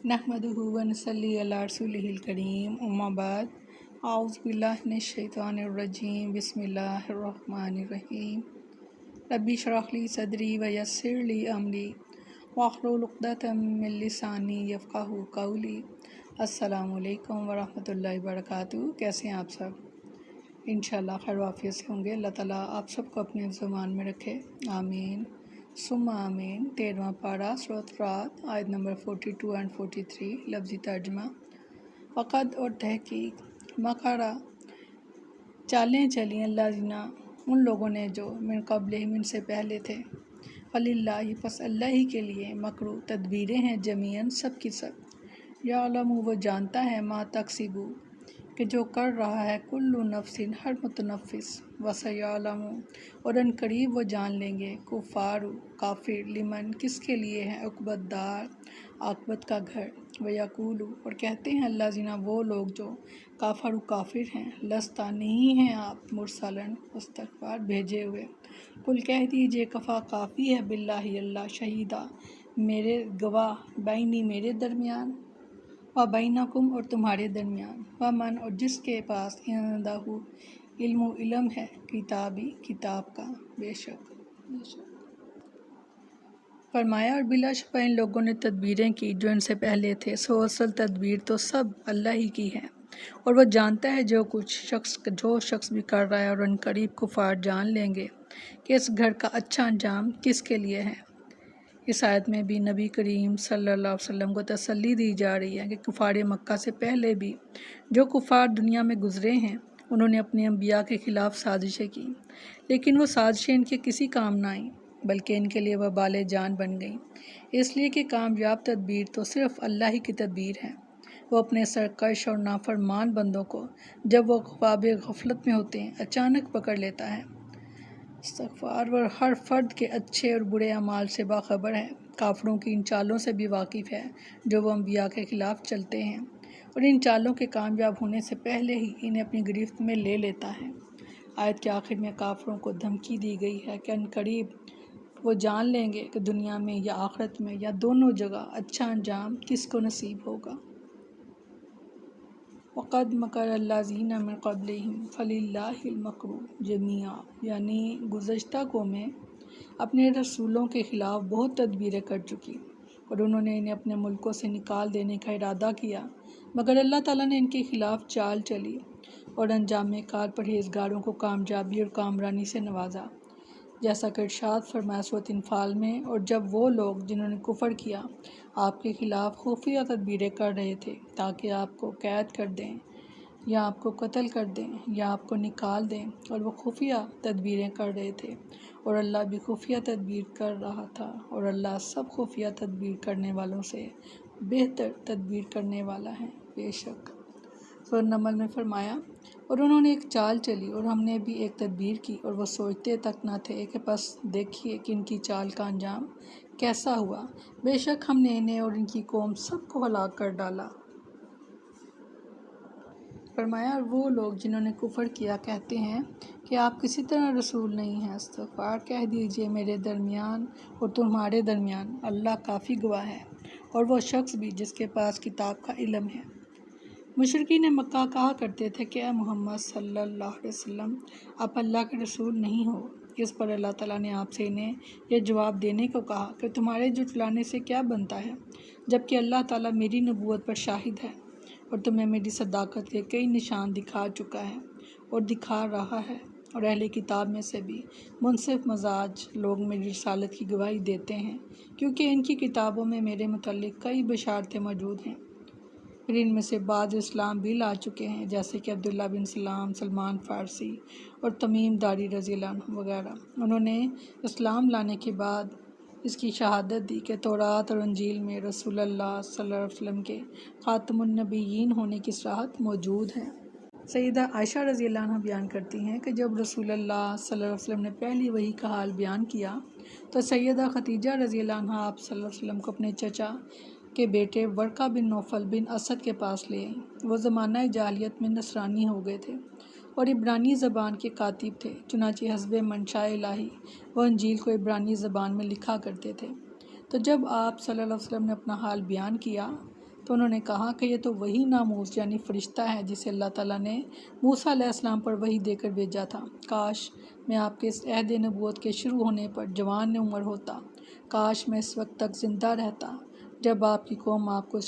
नहमदुहु व नसल्ली अला रसूलिहिल करीम अम्मा बाद आऊज़ु बिल्लाहि मिनश शैतानिर रजीम बिस्मिल्लाहिर रहमानिर रहीम रब्बि इश्रह ली सदरी व यस्सिर ली अमरी वाहलुल उक़दतम मिन लिसानी यफ़क़हू क़ौली। अस्सलामु अलैकुम व रहमतुल्लाहि व बरकातुहू। कैसे हैं आप सब? इंशाअल्लाह खैर वाफ़ियत से होंगे। अल्लाह ताला आप सबको अपने ज़ुबान में रखे, आमीन सुम्मा आमीन। 13वां पारा सूरत रात आयत नंबर 42 एंड 43। लफ्ज़ी तर्जमा। फ़क़द और तहक़ीक़ मकरा चालें चली अल्लाज़ीना उन लोगों ने जो मिन क़ब्लिहिम इनसे पहले थे। फ़लिल्लाहि पस अल्लाह ही के लिए मकरू तदबीरें हैं जमीअन सब की सब। यअलमु वो जानता है मा तक्सिबु कि जो कर रहा है कुल्लु नफ्सिन हर मुतनफ़िस। वसयअलमु और अन करीब वो जान लेंगे कुफ़ारु काफिर लिमन किसके लिए है उक़बद्दार आक़बत का घर। वयक़ूलु और कहते हैं अल्लाज़ीना वो लोग जो काफ़रू काफिर हैं लस्ता नहीं हैं आप मुरसलन मुस्तग़फ़र भेजे हुए। कुल कह दीजिए कफ़ा काफ़ी है बिल्लाहि अल्लाह शहीदा मेरे गवाह बैनी मेरे दरमियान व बैनकुम और तुम्हारे दरमियान व मन और जिसके पास इंदहु इल्म है किताबी किताब का बेशक। फरमाया और बिलाशुबा इन लोगों ने तदबीरें की जो इनसे पहले थे। सो असल तदबीर तो सब अल्लाह ही की है और वह जानता है जो शख्स भी कर रहा है। और उन करीब कुफार जान लेंगे कि इस घर का अच्छा अंजाम किसके लिए है। इस आयत में भी नबी करीम सल्लल्लाहु अलैहि वसल्लम को तसल्ली दी जा रही है कि कुफार मक्का से पहले भी जो कुफार दुनिया में गुजरे हैं उन्होंने अपने अंबिया के ख़िलाफ़ साजिशें की, लेकिन वो साजिशें इनके किसी काम ना आईं बल्कि इनके लिए वह बाले जान बन गईं। इसलिए कि कामयाब तदबीर तो सिर्फ़ अल्लाह ही की तदबीर है। वो अपने सरकश और नाफरमान बंदों को जब वो ख्वाब गफलत में होते हैं अचानक पकड़ लेता है। इस्तग़फ़ार व हर फ़र्द के अच्छे और बुरे अमाल से बाखबर है। काफिरों की इन चालों से भी वाकिफ़ है जो वो अंबिया के ख़िलाफ़ चलते हैं और इन चालों के कामयाब होने से पहले ही इन्हें अपनी गिरफ्त में ले लेता है। आयत के आखिर में काफिरों को धमकी दी गई है कि अनकरीब वो जान लेंगे कि दुनिया में या आखिरत में या दोनों जगह अच्छा अंजाम किसको नसीब होगा। वक़द मकर अल्लाज़ीना मिन क़ब्लिहिम फ़लिल्लाहिल मकरू जमीआ यानी गुज़श्ता कौमें अपने रसूलों के ख़िलाफ़ बहुत तदबीरें कर चुकी और उन्होंने इन्हें अपने मुल्कों से निकाल देने का इरादा किया, मगर अल्लाह ताला ने इनके ख़िलाफ़ चाल चली और अंजाम कार परहेज़गारों को कामयाबी और कामरानी से नवाजा। जैसा कि इरशाद फरमाया सूरत अनफ़ाल में, और जब वो लोग जिन्होंने कुफ़र किया आपके ख़िलाफ़ खुफिया तदबीरें कर रहे थे ताकि आपको कैद कर दें या आपको कत्ल कर दें या आपको निकाल दें, और वो खुफिया तदबीरें कर रहे थे और अल्लाह भी खुफिया तदबीर कर रहा था और अल्लाह सब खुफिया तदबीर करने वालों से बेहतर तदबीर करने वाला है बेशक। सूरह नमल में फरमाया और उन्होंने एक चाल चली और हमने भी एक तदबीर की और वो सोचते तक न थे कि बस देखिए कि इनकी चाल का अंजाम कैसा हुआ। बेशक हमने इन्हें और इनकी कौम सबको हलाक कर डाला। फरमाया और वो लोग जिन्होंने कुफर किया कहते हैं कि आप किसी तरह रसूल नहीं हैं। इस्तग़फ़ार कह दीजिए मेरे दरमियान और तुम्हारे दरमियान अल्लाह काफ़ी गवाह है और वो शख्स भी जिसके पास किताब का इल्म है। मुशरिकीन मक्का कहा करते थे कि मोहम्मद सल्लल्लाहु अलैहि वसल्लम आप अल्लाह के रसूल नहीं हो। इस पर अल्लाह ताला ने आपसे इन्हें यह जवाब देने को कहा कि तुम्हारे जुटलाने से क्या बनता है, जबकि अल्लाह ताला मेरी नबूवत पर शाहिद है और तुम्हें मेरी सदाकत के कई निशान दिखा चुका है और दिखा रहा है। और अहले किताब में से भी मुनसिफ मजाज लोग मेरी रिसालत की गवाही देते हैं, क्योंकि इनकी किताबों में मेरे मुतल्लिक़ कई बशारतें मौजूद हैं। फिर इनमें से बाद इस्लाम भी ला चुके हैं, जैसे कि अब्दुल्ला बिन सलाम, सलमान फ़ारसी और तमीम दारी रज़ियल्लाहु अन्हु वगैरह। उन्होंने इस्लाम लाने के बाद इसकी शहादत दी कि तौरात और इंजील में रसूलुल्लाह सल्लल्लाहु अलैहि वसल्लम के ख़ातमुन नबिय्यीन होने की सराहत मौजूद है। सैयदा आयशा रज़ियल्लाहु अन्हा बयान करती हैं कि जब रसूलुल्लाह सल्लल्लाहु अलैहि वसल्लम ने पहली वही का हाल बयान किया तो सैयदा खदीजा रज़ियल्लाहु अन्हा आप सल्लल्लाहु अलैहि वसल्लम को अपने चचा के बेटे वर्का बिन नौफल बिन असद के पास ले आईं। वो ज़माना जाहिलियत में नसरानी हो गए थे और इब्रानी ज़बान के कातिब थे। चुनांचे हस्बे मंशा इलाही वो इंजील को इब्रानी ज़बान में लिखा करते थे। तो जब आप सल्लल्लाहु अलैहि वसल्लम ने अपना हाल बयान किया تو انہوں نے کہا کہ یہ تو وہی ناموس یعنی فرشتہ ہے جسے اللہ تعالیٰ نے موسیٰ علیہ السلام پر وحی دے کر بھیجا تھا۔ کاش میں آپ کے اس عہد نبوت کے شروع ہونے پر جوان عمر ہوتا، کاش میں اس وقت تک زندہ رہتا جب آپ کی قوم آپ کو